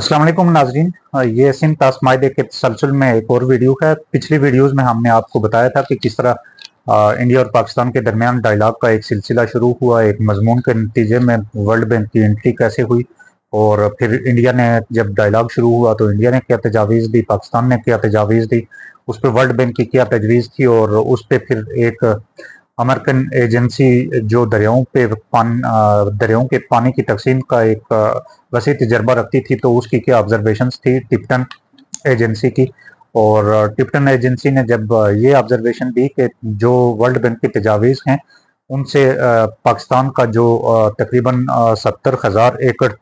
अस्सलाम वालेकुम नाजरीन। ये सिंध ताश माहिदे के तसलसल में एक और वीडियो है। पिछली वीडियोस में हमने आपको बताया था कि किस तरह इंडिया और पाकिस्तान के दरमियान डायलॉग का एक सिलसिला शुरू हुआ। एक मजमून के नतीजे में वर्ल्ड बैंक की एंट्री कैसे हुई, और फिर इंडिया ने जब डायलॉग शुरू हुआ तो इंडिया ने क्या तजावीज़ दी, पाकिस्तान ने क्या तजावीज़ दी, उस पर वर्ल्ड बैंक की क्या तजवीज़ थी, और उस पर फिर एक अमेरिकन एजेंसी जो दरियाओं के पानी की तकसीम का एक वसी तजर्बा रखती थी, तो उसकी क्या ऑब्जर्वेशंस थी टिप्टन एजेंसी की। और टिप्टन एजेंसी ने जब ये ऑब्जर्वेशन दी कि जो वर्ल्ड बैंक की तजावीज़ हैं उनसे पाकिस्तान का जो तकरीबन 70,000 एकड़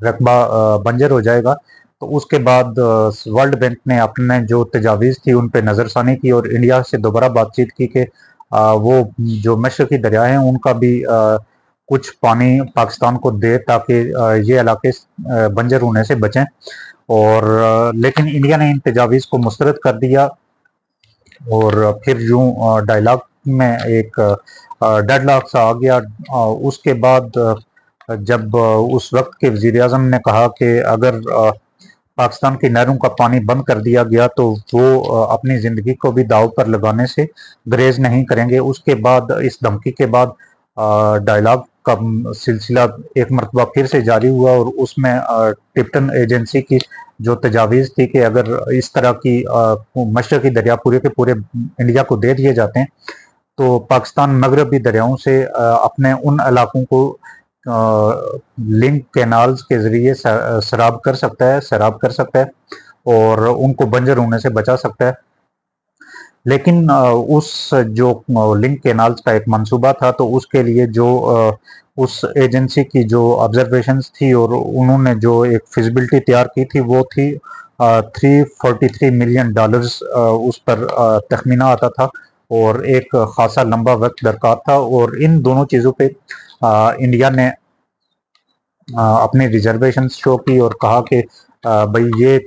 रकबा बंजर हो जाएगा, तो उसके बाद वर्ल्ड बैंक ने अपने जो तजावीज़ थी उन पर नज़रसानी की और इंडिया से दोबारा बातचीत की कि वो जो मशरक़ी दरिया हैं उनका भी कुछ पानी पाकिस्तान को दे, ताकि ये इलाके बंजर होने से बचें। और लेकिन इंडिया ने इन तजावीज़ को मुस्तरद कर दिया, और फिर यूँ डायलॉग में एक डेडलॉक सा आ गया। उसके बाद जब उस वक्त के वज़ीर आज़म ने कहा कि अगर पाकिस्तान की नहरों का पानी बंद कर दिया गया तो वो अपनी ज़िंदगी को भी दांव पर लगाने से गुरेज नहीं करेंगे। उसके बाद इस धमकी के बाद डायलॉग का सिलसिला एक मरतबा फिर से जारी हुआ, और उसमें टिप्टन एजेंसी की जो तजावीज़ थी कि अगर इस तरह की मशरक़ी दरिया पूरे के पूरे इंडिया को दे दिए जाते हैं तो पाकिस्तान मगरबी दरियाओं से अपने उन इलाकों को लिंक कैनाल्स के ज़रिए सैराब कर सकता है और उनको बंजर होने से बचा सकता है। लेकिन उस जो लिंक कैनाल्स का एक मंसूबा था, तो उसके लिए जो उस एजेंसी की जो ऑब्जर्वेशंस थी और उन्होंने जो एक फिजिबिलिटी तैयार की थी वो थी $343 मिलियन उस पर तखमीना आता था, और एक खासा लंबा वक्त दरकार था। और इन दोनों चीज़ों पे इंडिया ने अपनी रिजर्वेशन शो की और कहा कि भाई ये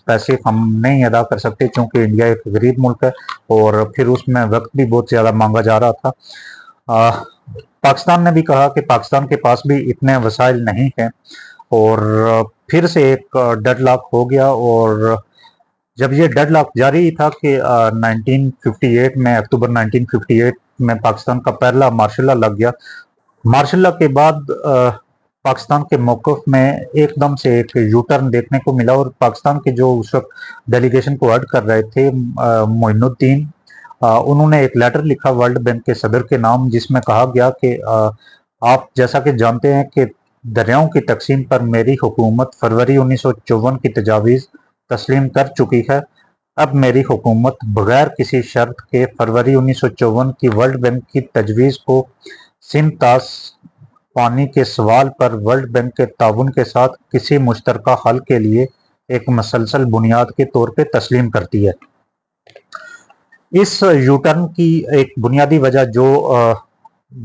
पैसे हम नहीं अदा कर सकते क्योंकि इंडिया एक गरीब मुल्क है, और फिर उसमें वक्त भी बहुत ज़्यादा मांगा जा रहा था। पाकिस्तान ने भी कहा कि पाकिस्तान के पास भी इतने वसाइल नहीं हैं, और फिर से एक डेडलॉक हो गया। और जब ये डेडलॉक जारी था कि 1958 में, अक्टूबर 1958 में पाकिस्तान का पहला मार्शल लॉ लग गया। मार्शल लॉ के बाद पाकिस्तान के मौक़िफ़ में एकदम से एक यू टर्न देखने को मिला, और पाकिस्तान के जो उस वक्त डेलीगेशन को हेड कर रहे थे मोइनुद्दीन, उन्होंने एक लेटर लिखा वर्ल्ड बैंक के सदर के नाम, जिसमें कहा गया कि आप जैसा कि जानते हैं कि दरियाओं की तकसीम पर मेरी हुकूमत फरवरी 1954 की तजावीज़ तस्लीम कर चुकी है। अब मेरी हुकूमत बगैर किसी शर्त के फरवरी 1954 की वर्ल्ड बैंक की तजवीज़ को सिंध ताश पानी के सवाल पर वर्ल्ड बैंक के ताउन के साथ किसी मुश्तरका हल के लिए एक मसलसल बुनियाद के तौर पे तस्लीम करती है। इस यू टर्न की एक बुनियादी वजह जो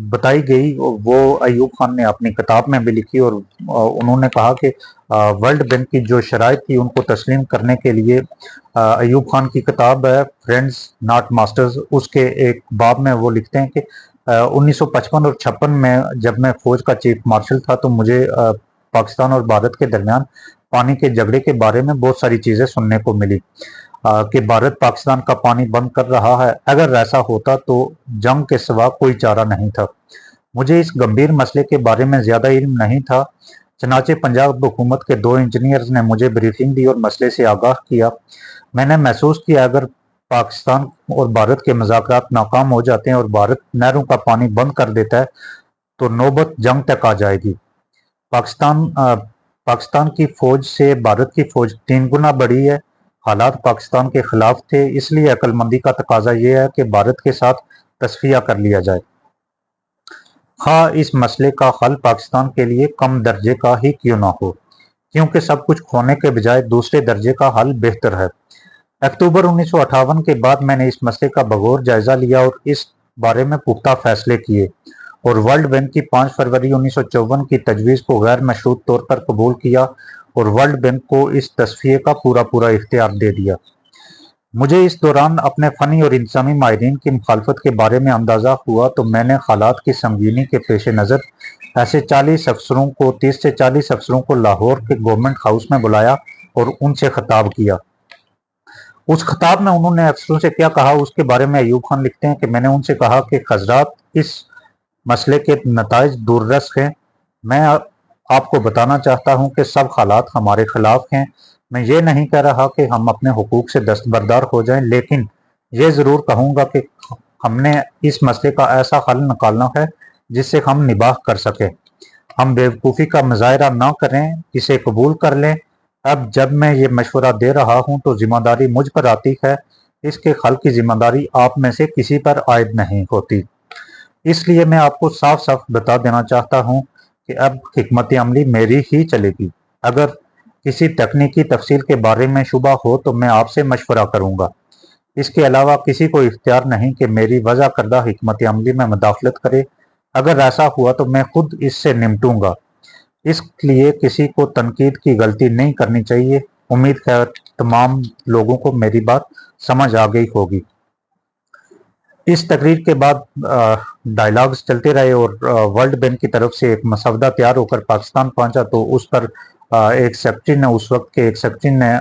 बताई गई वो अयूब खान ने अपनी किताब में भी लिखी, और उन्होंने कहा कि वर्ल्ड बैंक की जो शराइत थी उनको तस्लीम करने के लिए अयूब खान की किताब है फ्रेंड्स नॉट मास्टर्स, उसके एक बाब में वो लिखते हैं कि 1955 और 56 में जब मैं फौज का चीफ मार्शल था तो मुझे पाकिस्तान और भारत के दरमियान पानी के झगड़े के बारे में बहुत सारी चीज़ें सुनने को मिली कि भारत पाकिस्तान का पानी बंद कर रहा है। अगर ऐसा होता तो जंग के सिवा कोई चारा नहीं था। मुझे इस गंभीर मसले के बारे में ज़्यादा इल्म नहीं था, चनाचे पंजाब हुकूमत के 2 इंजीनियर्स ने मुझे ब्रीफिंग दी और मसले से आगाह किया। मैंने महसूस किया अगर पाकिस्तान और भारत के मुज़ाकरात नाकाम हो जाते हैं और भारत नहरों का पानी बंद कर देता है तो नौबत जंग तक आ जाएगी। पाकिस्तान की फ़ौज से भारत की फ़ौज 3 गुना बड़ी है। हालात पाकिस्तान के खिलाफ थे, इसलिए अक्लमंदी का तकाजा ये है कि भारत के साथ तस्फिया कर लिया जाए। हाँ, इस मसले का हल पाकिस्तान के लिए कम दर्जे का ही क्यों ना हो, क्योंकि सब कुछ खोने के बजाय दूसरे दर्जे का हल बेहतर है। अक्टूबर 1958 के बाद मैंने इस मसले का बगौर जायजा लिया और इस बारे में पुख्ता फैसले किए, और वर्ल्ड बैंक की 5 फरवरी 1954 की तजवीज़ को गैर मशरूत तौर पर कबूल किया और वर्ल्ड बैंक को इस तस्फिये का पूरा इख्तियार दे दिया। مجھے اس دوران اپنے فنی اور انتظامی ماہرین کی مخالفت کے بارے میں اندازہ ہوا تو میں نے حالات کی سنگینی کے پیش نظر ایسے 30 سے 40 افسروں کو لاہور کے گورنمنٹ ہاؤس میں بلایا اور ان سے خطاب کیا۔ اس خطاب میں انہوں نے افسروں سے کیا کہا اس کے بارے میں ایوب خان لکھتے ہیں کہ میں نے ان سے کہا کہ حضرات اس مسئلے کے نتائج دور رس ہیں۔ میں آپ کو بتانا چاہتا ہوں کہ سب حالات ہمارے خلاف ہیں۔ میں یہ نہیں کہہ رہا کہ ہم اپنے حقوق سے دستبردار ہو جائیں، لیکن یہ ضرور کہوں گا کہ ہم نے اس مسئلے کا ایسا حل نکالنا ہے جس سے ہم نباہ کر سکیں۔ ہم بیوقوفی کا مظاہرہ نہ کریں، اسے قبول کر لیں۔ اب جب میں یہ مشورہ دے رہا ہوں تو ذمہ داری مجھ پر آتی ہے، اس کے حل کی ذمہ داری آپ میں سے کسی پر عائد نہیں ہوتی۔ اس لیے میں آپ کو صاف صاف بتا دینا چاہتا ہوں کہ اب حکمت عملی میری ہی چلے گی۔ اگر کسی تکنیکی تفصیل کے بارے میں شبہ ہو تو میں آپ سے مشورہ کروں گا۔ اس کے علاوہ کسی کو اختیار نہیں کہ میری وضع کردہ حکمت عملی میں مداخلت کرے۔ اگر ایسا ہوا تو میں خود اس سے نمٹوں گا۔ اس لیے کسی کو تنقید کی غلطی نہیں کرنی چاہیے۔ امید ہے تمام لوگوں کو میری بات سمجھ آ گئی ہوگی۔ اس تقریر کے بعد ڈائلاگز چلتے رہے اور ورلڈ بینک کی طرف سے ایک مسودہ تیار ہو کر پاکستان پہنچا تو اس پر ایک سیکرٹری نے اس وقت کے ایک سیکرٹری نے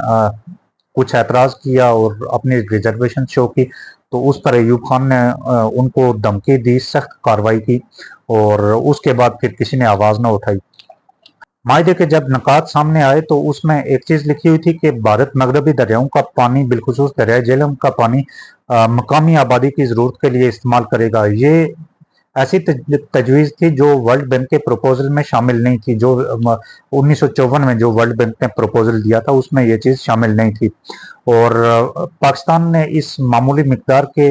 کچھ اعتراض کیا اور اپنی ریزرویشن شو کی، تو اس پر ایوب خان نے ان کو دھمکی دی، سخت کارروائی کی اور اس کے بعد پھر کسی نے آواز نہ اٹھائی۔ معاہدے کے جب نکات سامنے آئے تو اس میں ایک چیز لکھی ہوئی تھی کہ بھارت مغربی دریاؤں کا پانی بالخصوص دریائے جہلم کا پانی مقامی آبادی کی ضرورت کے لیے استعمال کرے گا۔ یہ ایسی تجویز تھی جو ورلڈ بینک کے پروپوزل میں شامل نہیں تھی۔ جو 1954 میں جو ورلڈ بینک نے پروپوزل دیا تھا اس میں یہ چیز شامل نہیں تھی، اور پاکستان نے اس معمولی مقدار کے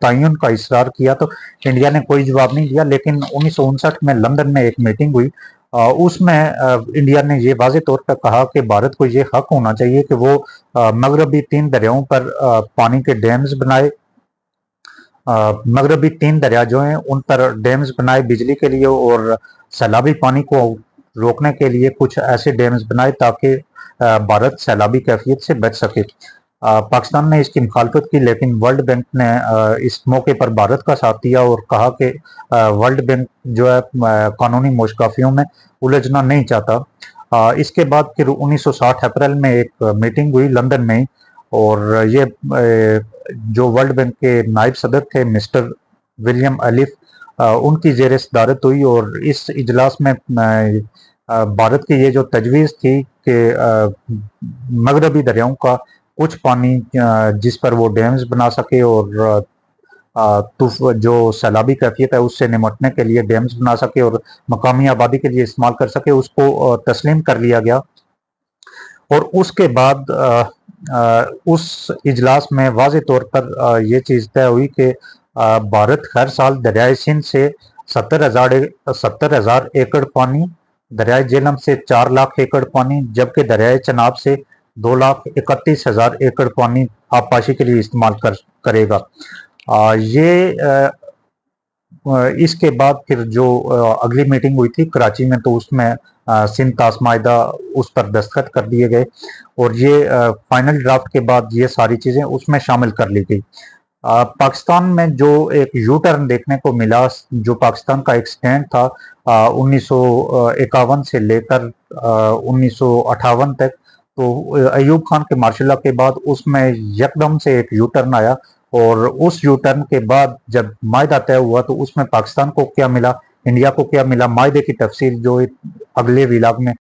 تعین کا اصرار کیا تو انڈیا نے کوئی جواب نہیں دیا۔ لیکن 1959 میں لندن میں ایک میٹنگ ہوئی، اس میں انڈیا نے یہ واضح طور پر کہا کہ بھارت کو یہ حق ہونا چاہیے کہ وہ مغربی 3 دریاؤں پر پانی کے ڈیمز بنائے، مغربی 3 دریا جو ہیں ان پر ڈیمز بنائے بجلی کے لیے، اور سیلابی پانی کو روکنے کے لیے کچھ ایسے ڈیمز بنائے تاکہ بھارت سیلابی کیفیت سے بچ سکے۔ پاکستان نے اس کی مخالفت کی، لیکن ورلڈ بینک نے اس موقع پر بھارت کا ساتھ دیا اور کہا کہ ورلڈ بینک جو ہے قانونی موشگافیوں میں الجھنا نہیں چاہتا۔ اس کے بعد پھر 1960 اپریل میں ایک میٹنگ ہوئی لندن میں، اور یہ جو ورلڈ بینک کے نائب صدر تھے مسٹر ولیم ایلف، ان کی زیر صدارت ہوئی، اور اس اجلاس میں بھارت کی یہ جو تجویز تھی کہ مغربی دریاؤں کا کچھ پانی جس پر وہ ڈیمز بنا سکے اور جو سیلابی کیفیت ہے اس سے نمٹنے کے لیے ڈیمز بنا سکے اور مقامی آبادی کے لیے استعمال کر سکے، اس کو تسلیم کر لیا گیا۔ اور اس کے بعد اس اجلاس میں واضح طور پر یہ چیز طے ہوئی کہ بھارت ہر سال دریائے سندھ سے 70,000 ایکڑ پانی، دریائے جہلم سے 4 لاکھ ایکڑ پانی، جبکہ دریائے چناب سے 2,31,000 ایکڑ پانی آبپاشی کے لیے استعمال کرے گا۔ یہ اس کے بعد پھر جو اگلی میٹنگ ہوئی تھی کراچی میں، تو اس میں سندھ طاس معاہدہ اس پر دستخط کر دیے گئے، اور یہ فائنل ڈرافٹ کے بعد یہ ساری چیزیں اس میں شامل کر لی گئی۔ پاکستان میں جو ایک یو ٹرن دیکھنے کو ملا، جو پاکستان کا ایک سٹینڈ تھا 1951 سے لے کر 1958 تک، تو ایوب خان کے مارشل لا کے بعد اس میں یکدم سے ایک یو ٹرن آیا، اور اس یو ٹرن کے بعد جب معاہدہ طے ہوا تو اس میں پاکستان کو کیا ملا، انڈیا کو کیا ملا، معاہدے کی تفصیل جو اگلے ولاگ میں